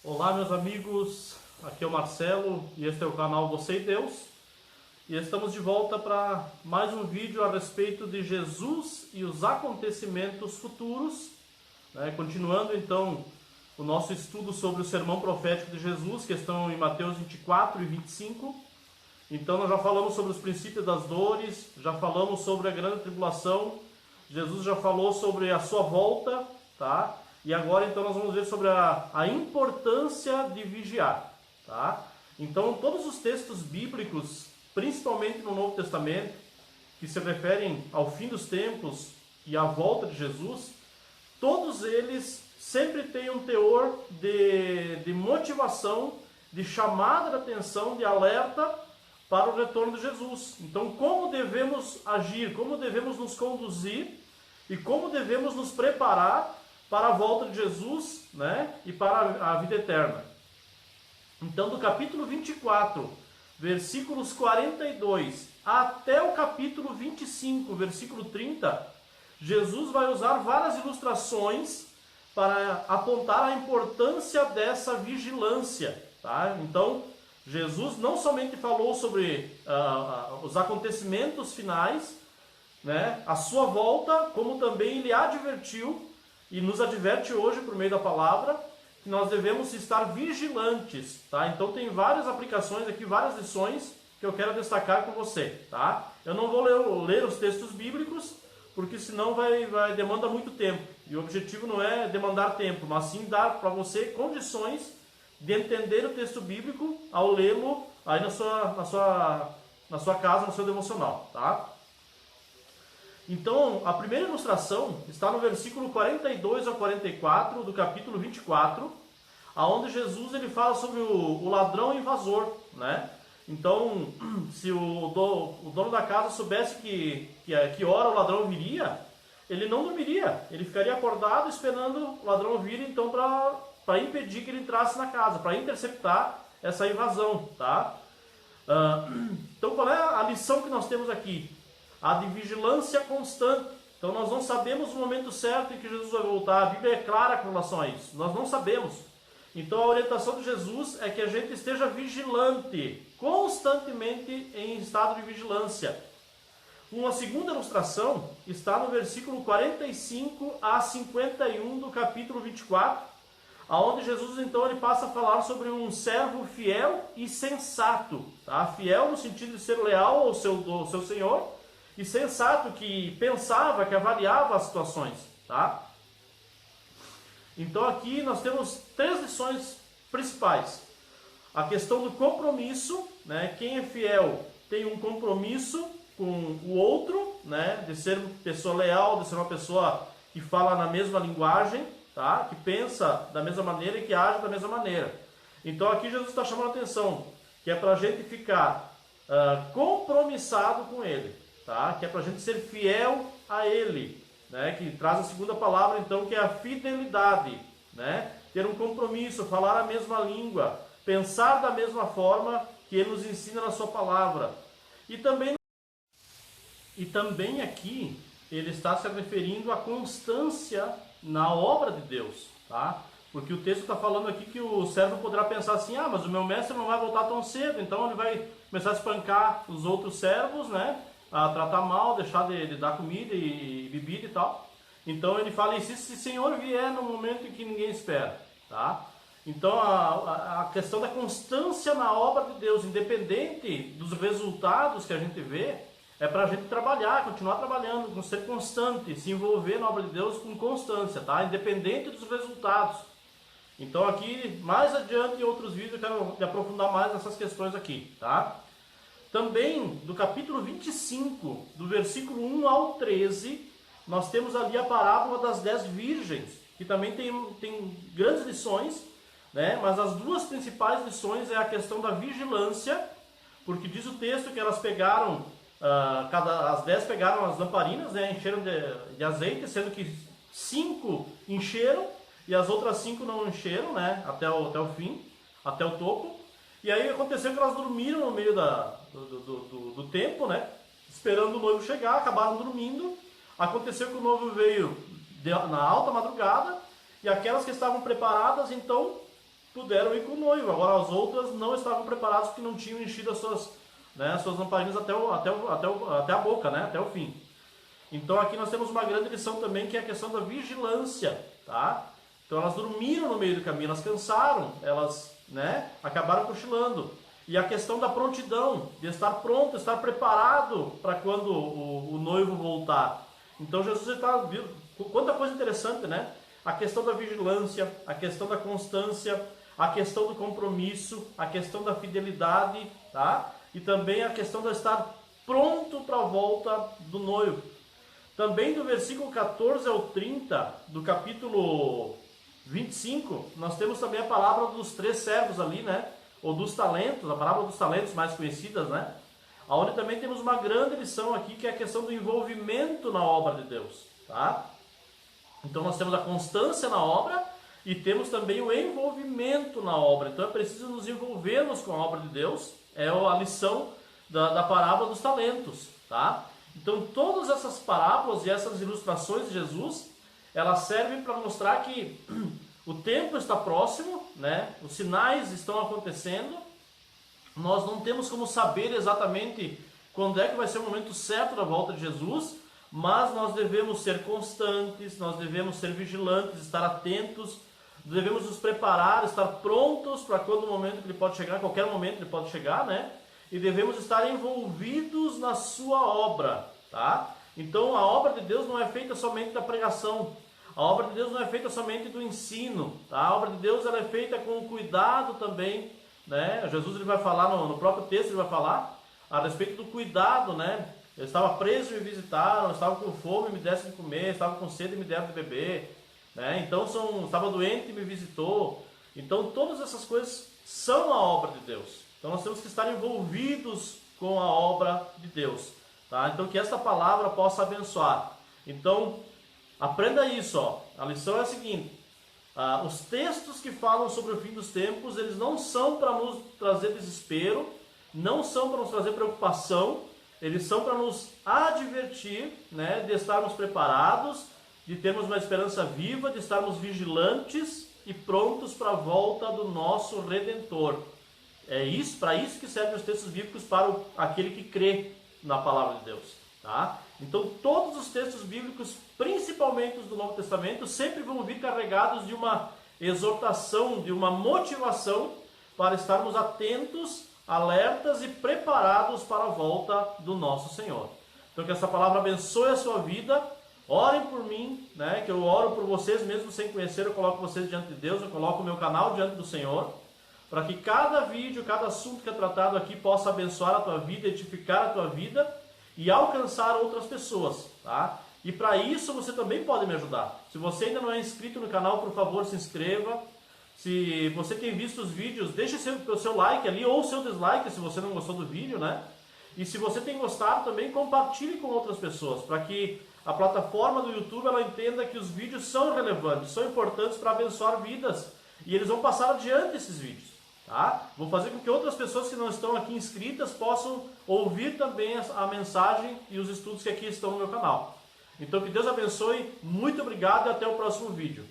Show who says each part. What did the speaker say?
Speaker 1: Olá, meus amigos, aqui é o Marcelo e este é o canal Você e Deus. E estamos de volta para mais um vídeo a respeito de Jesus e os acontecimentos futuros, continuando então o nosso estudo sobre o sermão profético de Jesus, que estão em Mateus 24 e 25. Então nós já falamos sobre os princípios das dores, já falamos sobre a grande tribulação, Jesus já falou sobre a sua volta, tá? E agora então nós vamos ver sobre a importância de vigiar, tá? Então todos os textos bíblicos, principalmente no Novo Testamento, que se referem ao fim dos tempos e à volta de Jesus, todos eles sempre têm um teor de motivação, de chamada de atenção, de alerta para o retorno de Jesus. Então, como devemos agir, como devemos nos conduzir e como devemos nos preparar para a volta de Jesus, e para a vida eterna. Então, do capítulo 24, versículos 42 até o capítulo 25, versículo 30, Jesus vai usar várias ilustrações para apontar a importância dessa vigilância, tá? Então, Jesus não somente falou sobre os acontecimentos finais, a sua volta, como também ele advertiu e nos adverte hoje por meio da palavra que nós devemos estar vigilantes, tá? Então tem várias aplicações aqui, várias lições que eu quero destacar com você, tá? Eu não vou ler os textos bíblicos, porque senão demanda muito tempo. E o objetivo não é demandar tempo, mas sim dar para você condições de entender o texto bíblico ao lê-lo aí na sua casa, no seu devocional, tá? Então, a primeira ilustração está no versículo 42 a 44 do capítulo 24, aonde Jesus ele fala sobre o ladrão invasor, Então, se o dono da casa soubesse que hora o ladrão viria, ele não dormiria, ele ficaria acordado esperando o ladrão vir, então, para impedir que ele entrasse na casa, para interceptar essa invasão, tá? Então, qual é a lição que nós temos aqui? A de vigilância constante. Então, nós não sabemos o momento certo em que Jesus vai voltar. A Bíblia é clara com relação a isso. Nós não sabemos. Então, a orientação de Jesus é que a gente esteja vigilante, constantemente em estado de vigilância. Uma segunda ilustração está no versículo 45 a 51 do capítulo 24, onde Jesus então ele passa a falar sobre um servo fiel e sensato, tá? Fiel no sentido de ser leal ao seu senhor e sensato, que pensava, que avaliava as situações, tá? Então aqui nós temos três lições principais. A questão do compromisso, Quem é fiel tem um compromisso com o outro, De ser uma pessoa leal, de ser uma pessoa que fala na mesma linguagem, tá? Que pensa da mesma maneira e que age da mesma maneira. Então aqui Jesus está chamando a atenção que é para a gente ficar compromissado com Ele, tá? Que é para a gente ser fiel a Ele, que traz a segunda palavra então, que é a fidelidade, ter um compromisso, falar a mesma língua, pensar da mesma forma que Ele nos ensina na sua palavra. E também aqui ele está se referindo à constância na obra de Deus, tá? Porque o texto está falando aqui que o servo poderá pensar assim: mas o meu mestre não vai voltar tão cedo, então ele vai começar a espancar os outros servos, a tratar mal, deixar de dar comida e bebida e tal. Então ele fala: e se esse Senhor vier no momento em que ninguém espera, tá? Então a questão da constância na obra de Deus, independente dos resultados que a gente vê, é para a gente trabalhar, continuar trabalhando, ser constante, se envolver na obra de Deus com constância, tá? Independente dos resultados. Então aqui, mais adiante em outros vídeos, eu quero me aprofundar mais nessas questões aqui, tá? Também, do capítulo 25, do versículo 1 ao 13, nós temos ali a parábola das 10 virgens, que também tem grandes lições, mas as duas principais lições é a questão da vigilância, porque diz o texto que elas pegaram, as 10 pegaram as lamparinas, encheram de azeite, sendo que 5 encheram e as outras 5 não encheram, até o fim, até o topo. E aí aconteceu que elas dormiram no meio do tempo, esperando o noivo chegar, acabaram dormindo. Aconteceu que o noivo veio na alta madrugada e aquelas que estavam preparadas, então, puderam ir com o noivo. Agora as outras não estavam preparadas porque não tinham enchido as suas lamparinas até a boca, né? Até o fim. Então aqui nós temos uma grande lição também, que é a questão da vigilância, tá? Então elas dormiram no meio do caminho, elas cansaram, elas, né, acabaram cochilando. E a questão da prontidão, de estar pronto, estar preparado para quando o noivo voltar. Então Jesus está, quanta coisa interessante, né? A questão da vigilância, a questão da constância, a questão do compromisso, a questão da fidelidade, tá? E também a questão de estar pronto para a volta do noivo. Também do versículo 14 ao 30, do capítulo 25, nós temos também a palavra dos 3 servos ali, né? Ou dos talentos, a parábola dos talentos mais conhecidas, né? Onde também temos uma grande lição aqui, que é a questão do envolvimento na obra de Deus, tá? Então nós temos a constância na obra e temos também o envolvimento na obra. Então é preciso nos envolvermos com a obra de Deus, é a lição da parábola dos talentos, tá? Então todas essas parábolas e essas ilustrações de Jesus, elas servem para mostrar que o tempo está próximo, né? Os sinais estão acontecendo. Nós não temos como saber exatamente quando é que vai ser o momento certo da volta de Jesus, mas nós devemos ser constantes, nós devemos ser vigilantes, estar atentos, devemos nos preparar, estar prontos para quando o momento que ele pode chegar, qualquer momento ele pode chegar, né? E devemos estar envolvidos na sua obra, tá? Então a obra de Deus não é feita somente da pregação. A obra de Deus não é feita somente do ensino, tá? A obra de Deus ela é feita com cuidado também, né? Jesus ele vai falar no próprio texto, ele vai falar a respeito do cuidado, né? Eu estava preso e me visitaram, eu estava com fome e me dessem de comer, eu estava com sede e me deram de beber, né? Então estava doente e me visitou. Então todas essas coisas são a obra de Deus. Então nós temos que estar envolvidos com a obra de Deus, tá? Então que esta palavra possa abençoar. Então aprenda isso, ó. A lição é a seguinte: os textos que falam sobre o fim dos tempos, eles não são para nos trazer desespero, não são para nos trazer preocupação, eles são para nos advertir, né, de estarmos preparados, de termos uma esperança viva, de estarmos vigilantes e prontos para a volta do nosso Redentor. É isso, para isso que servem os textos bíblicos, para aquele que crê na palavra de Deus, tá? Então todos os textos bíblicos, principalmente os do Novo Testamento, sempre vão vir carregados de uma exortação, de uma motivação para estarmos atentos, alertas e preparados para a volta do nosso Senhor. Então que essa palavra abençoe a sua vida. Orem por mim, né? Que eu oro por vocês mesmo sem conhecer, eu coloco vocês diante de Deus, eu coloco o meu canal diante do Senhor, para que cada vídeo, cada assunto que é tratado aqui possa abençoar a tua vida, edificar a tua vida e alcançar outras pessoas, tá? E para isso você também pode me ajudar. Se você ainda não é inscrito no canal, por favor, se inscreva. Se você tem visto os vídeos, deixe o seu like ali ou o seu dislike se você não gostou do vídeo, né? E se você tem gostado também, compartilhe com outras pessoas, para que a plataforma do YouTube ela entenda que os vídeos são relevantes, são importantes para abençoar vidas. E eles vão passar adiante esses vídeos, tá? Vou fazer com que outras pessoas que não estão aqui inscritas possam ouvir também a mensagem e os estudos que aqui estão no meu canal. Então que Deus abençoe, muito obrigado e até o próximo vídeo.